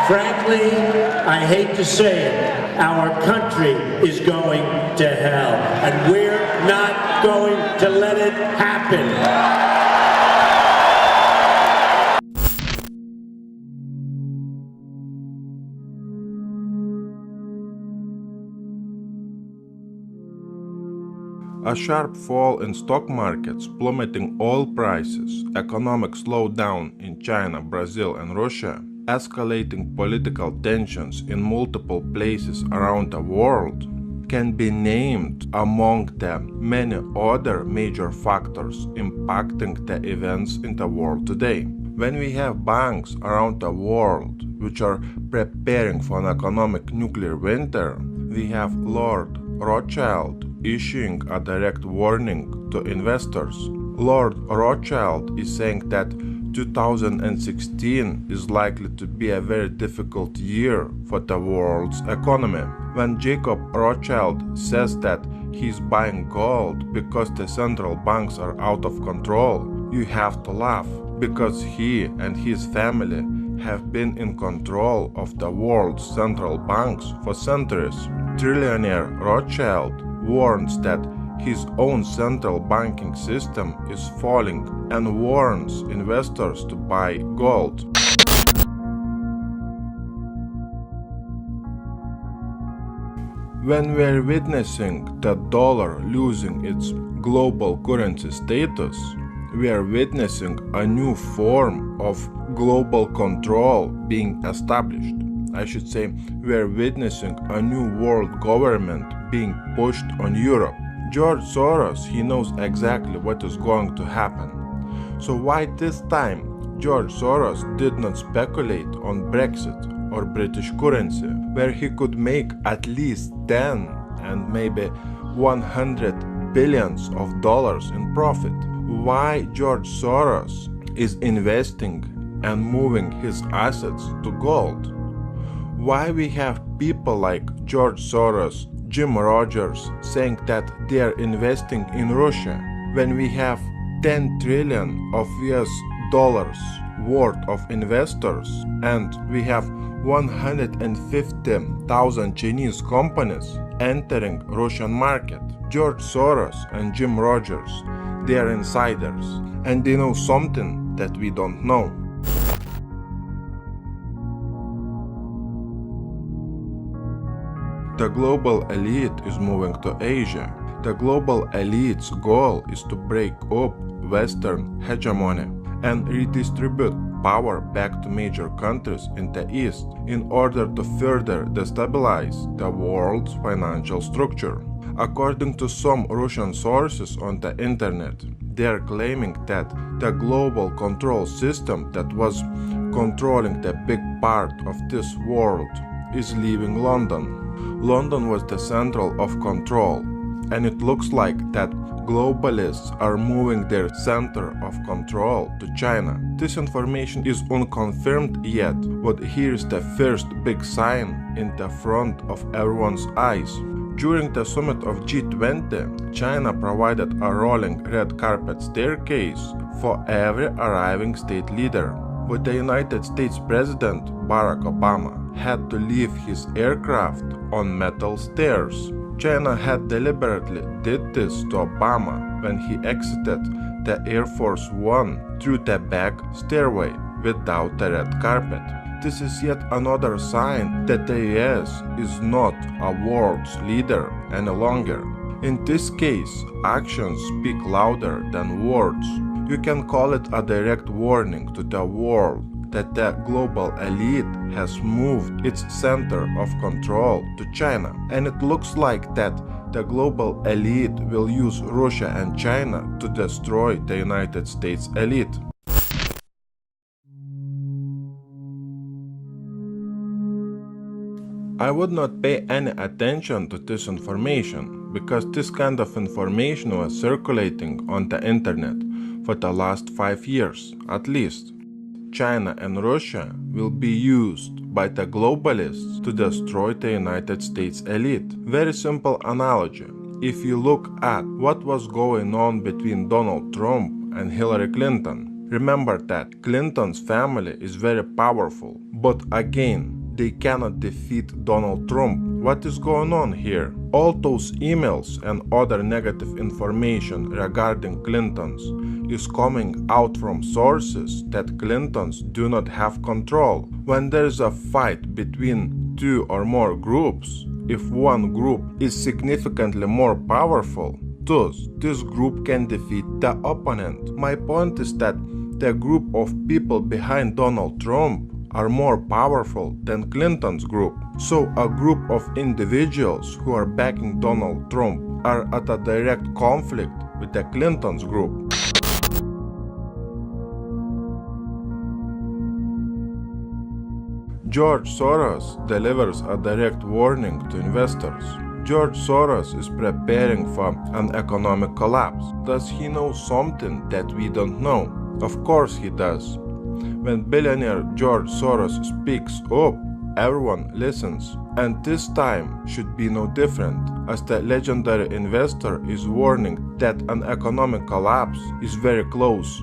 Frankly, I hate to say it, our country is going to hell, and we're not going to let it happen. A sharp fall in stock markets, plummeting oil prices, economic slowdown in China, Brazil and Russia, escalating political tensions in multiple places around the world can be named among the many other major factors impacting the events in the world today. When we have banks around the world which are preparing for an economic nuclear winter, we have Lord Rothschild issuing a direct warning to investors. Lord Rothschild is saying that 2016 is likely to be a very difficult year for the world's economy. When Jacob Rothschild says that he's buying gold because the central banks are out of control, you have to laugh, because he and his family have been in control of the world's central banks for centuries. Trillionaire Rothschild warns that his own central banking system is falling and warns investors to buy gold. When we're witnessing the dollar losing its global currency status, we are witnessing a new form of global control being established. I should say, we are witnessing a new world government being pushed on Europe. George Soros, he knows exactly what is going to happen. So why this time George Soros did not speculate on Brexit or British currency, where he could make at least 10 and maybe 100 billions of dollars in profit? Why George Soros is investing and moving his assets to gold? Why we have people like George Soros, Jim Rogers saying that they are investing in Russia, when we have 10 trillion of US dollars worth of investors and we have 150,000 Chinese companies entering Russian market? George Soros and Jim Rogers, they are insiders and they know something that we don't know. The global elite is moving to Asia. The global elite's goal is to break up Western hegemony and redistribute power back to major countries in the East in order to further destabilize the world's financial structure. According to some Russian sources on the internet, they are claiming that the global control system that was controlling the big part of this world is leaving London. London was the central of control, and it looks like that globalists are moving their center of control to China. This information is unconfirmed yet, but here's the first big sign in the front of everyone's eyes. During the summit of G20, China provided a rolling red carpet staircase for every arriving state leader. But the United States President Barack Obama had to leave his aircraft on metal stairs. China had deliberately did this to Obama when he exited the Air Force One through the back stairway without the red carpet. This is yet another sign that the US is not a world's leader any longer. In this case, actions speak louder than words. You can call it a direct warning to the world that the global elite has moved its center of control to China, and it looks like that the global elite will use Russia and China to destroy the United States elite. I would not pay any attention to this information, because this kind of information was circulating on the internet for the last 5 years at least. China and Russia will be used by the globalists to destroy the United States elite. Very simple analogy. If you look at what was going on between Donald Trump and Hillary Clinton, remember that Clinton's family is very powerful, but again, they cannot defeat Donald Trump. What is going on here? All those emails and other negative information regarding Clintons is coming out from sources that Clintons do not have control. When there is a fight between two or more groups, if one group is significantly more powerful, thus this group can defeat the opponent. My point is that the group of people behind Donald Trump are more powerful than Clinton's group. So a group of individuals who are backing Donald Trump are at a direct conflict with the Clinton's group. George Soros delivers a direct warning to investors. George Soros is preparing for an economic collapse. Does he know something that we don't know? Of course he does. When billionaire George Soros speaks up, everyone listens. And this time should be no different, as the legendary investor is warning that an economic collapse is very close.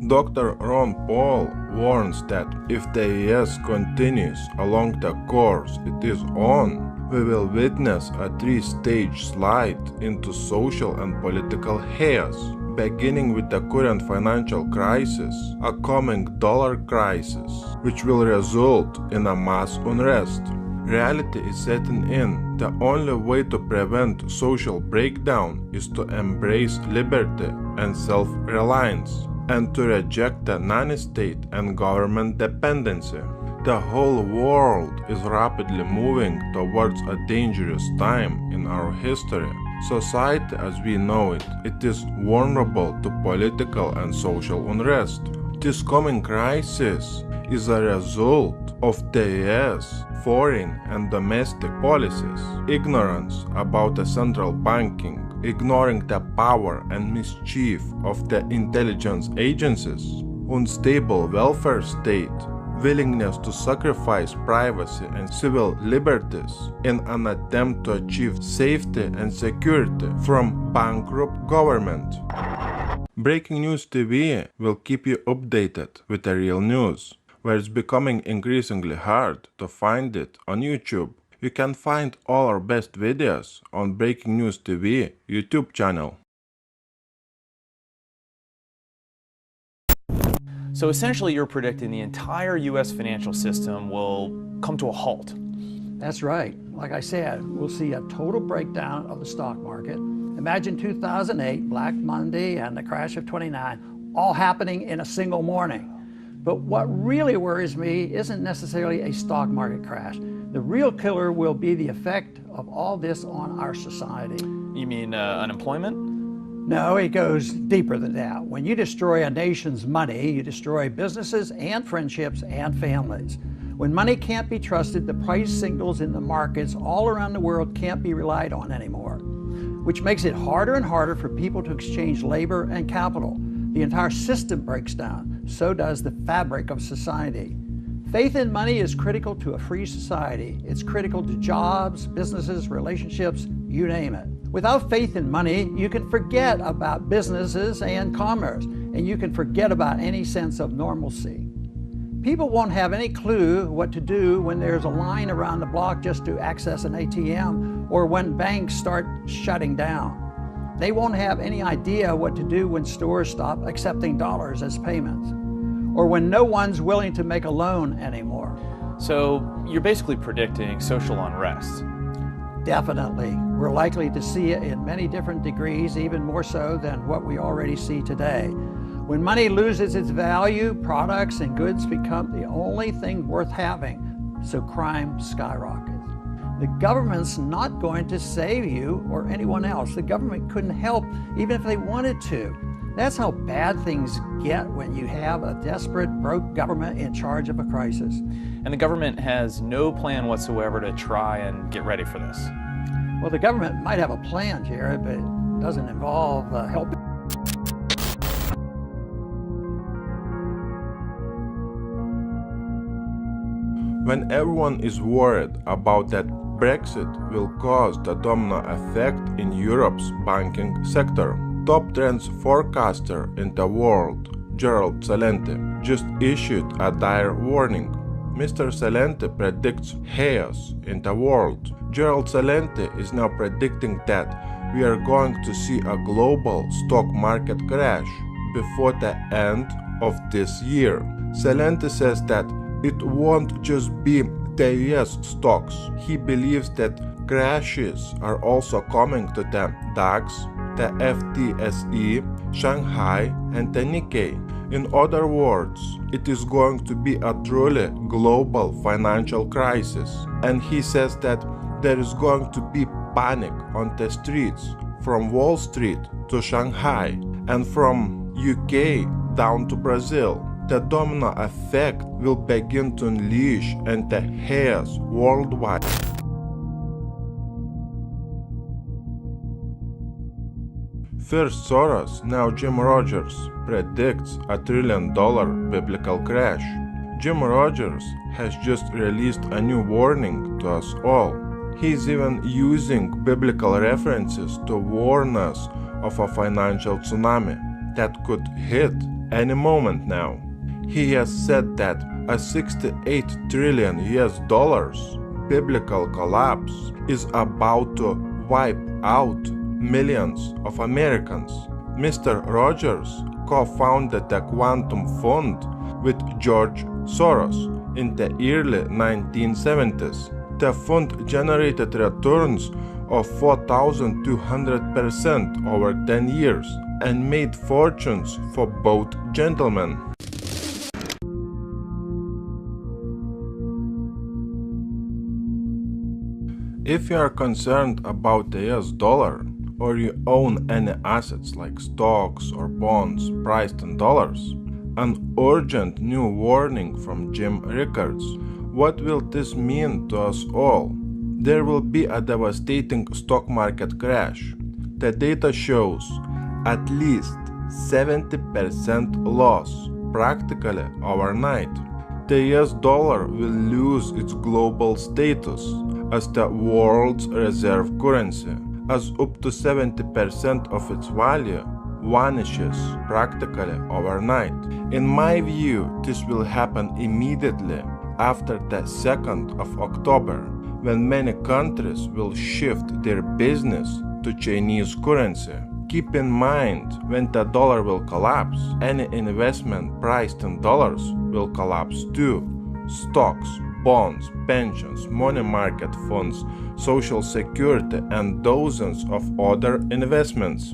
Dr. Ron Paul warns that if the US continues along the course it is on, we will witness a three-stage slide into social and political chaos, beginning with the current financial crisis, a coming dollar crisis, which will result in a mass unrest. Reality is setting in. The only way to prevent social breakdown is to embrace liberty and self-reliance, and to reject the nanny-state and government dependency. The whole world is rapidly moving towards a dangerous time in our history. Society as we know it is vulnerable to political and social unrest. This coming crisis is a result of the US foreign and domestic policies, ignorance about the central banking, ignoring the power and mischief of the intelligence agencies, unstable welfare state, willingness to sacrifice privacy and civil liberties in an attempt to achieve safety and security from bankrupt government. Breaking News TV will keep you updated with the real news, where it's becoming increasingly hard to find it on YouTube. You can find all our best videos on Breaking News TV YouTube channel. So essentially you're predicting the entire US financial system will come to a halt. That's right. Like I said, we'll see a total breakdown of the stock market. Imagine 2008, Black Monday, and the crash of '29, all happening in a single morning. But what really worries me isn't necessarily a stock market crash. The real killer will be the effect of all this on our society. You mean unemployment? No, it goes deeper than that. When you destroy a nation's money, you destroy businesses and friendships and families. When money can't be trusted, the price signals in the markets all around the world can't be relied on anymore, which makes it harder and harder for people to exchange labor and capital. The entire system breaks down. So does the fabric of society. Faith in money is critical to a free society. It's critical to jobs, businesses, relationships, you name it. Without faith in money, you can forget about businesses and commerce, and you can forget about any sense of normalcy. People won't have any clue what to do when there's a line around the block just to access an ATM, or when banks start shutting down. They won't have any idea what to do when stores stop accepting dollars as payments, or when no one's willing to make a loan anymore. So you're basically predicting social unrest. Definitely. We're likely to see it in many different degrees, even more so than what we already see today. When money loses its value, products and goods become the only thing worth having, so crime skyrockets. The government's not going to save you or anyone else. The government couldn't help even if they wanted to. That's how bad things get when you have a desperate, broke government in charge of a crisis. And the government has no plan whatsoever to try and get ready for this. Well, the government might have a plan, Jared, but it doesn't involve helping. When everyone is worried about that Brexit will cause the domino effect in Europe's banking sector, top trends forecaster in the world Gerald Celente, just issued a dire warning. Mr. Celente predicts chaos in the world. Gerald Celente is now predicting that we are going to see a global stock market crash before the end of this year. Celente says that it won't just be the US stocks. He believes that crashes are also coming to the DAX, the FTSE, Shanghai, and the Nikkei. In other words, it is going to be a truly global financial crisis. And he says that there is going to be panic on the streets, from Wall Street to Shanghai, and from UK down to Brazil. The domino effect will begin to unleash and the chaos worldwide. First Soros, now Jim Rogers, predicts a $1 trillion biblical crash. Jim Rogers has just released a new warning to us all. He's even using biblical references to warn us of a financial tsunami that could hit any moment now. He has said that a $68 trillion biblical collapse is about to wipe out millions of Americans. Mr. Rogers co-founded the Quantum Fund with George Soros in the early 1970s. The fund generated returns of 4,200% over 10 years and made fortunes for both gentlemen. If you are concerned about the US dollar, or you own any assets like stocks or bonds priced in dollars, an urgent new warning from Jim Rickards. What will this mean to us all? There will be a devastating stock market crash. The data shows at least 70% loss practically overnight. The US dollar will lose its global status as the world's reserve currency, as up to 70% of its value vanishes practically overnight. In my view, this will happen immediately after the 2nd of October, when many countries will shift their business to Chinese currency. Keep in mind, when the dollar will collapse, any investment priced in dollars will collapse too. Stocks, bonds, pensions, money market funds, social security, and dozens of other investments.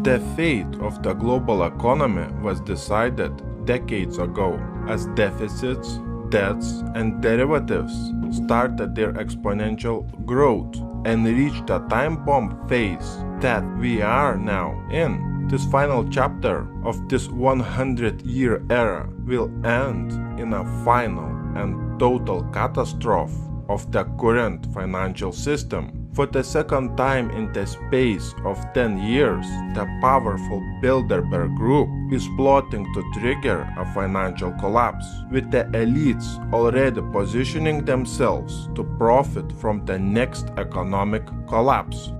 The fate of the global economy was decided decades ago, as deficits, debts, and derivatives started their exponential growth and reached a time bomb phase that we are now in. This final chapter of this 100-year era will end in a final and total catastrophe of the current financial system. For the second time in the space of 10 years, the powerful Bilderberg Group is plotting to trigger a financial collapse, with the elites already positioning themselves to profit from the next economic collapse.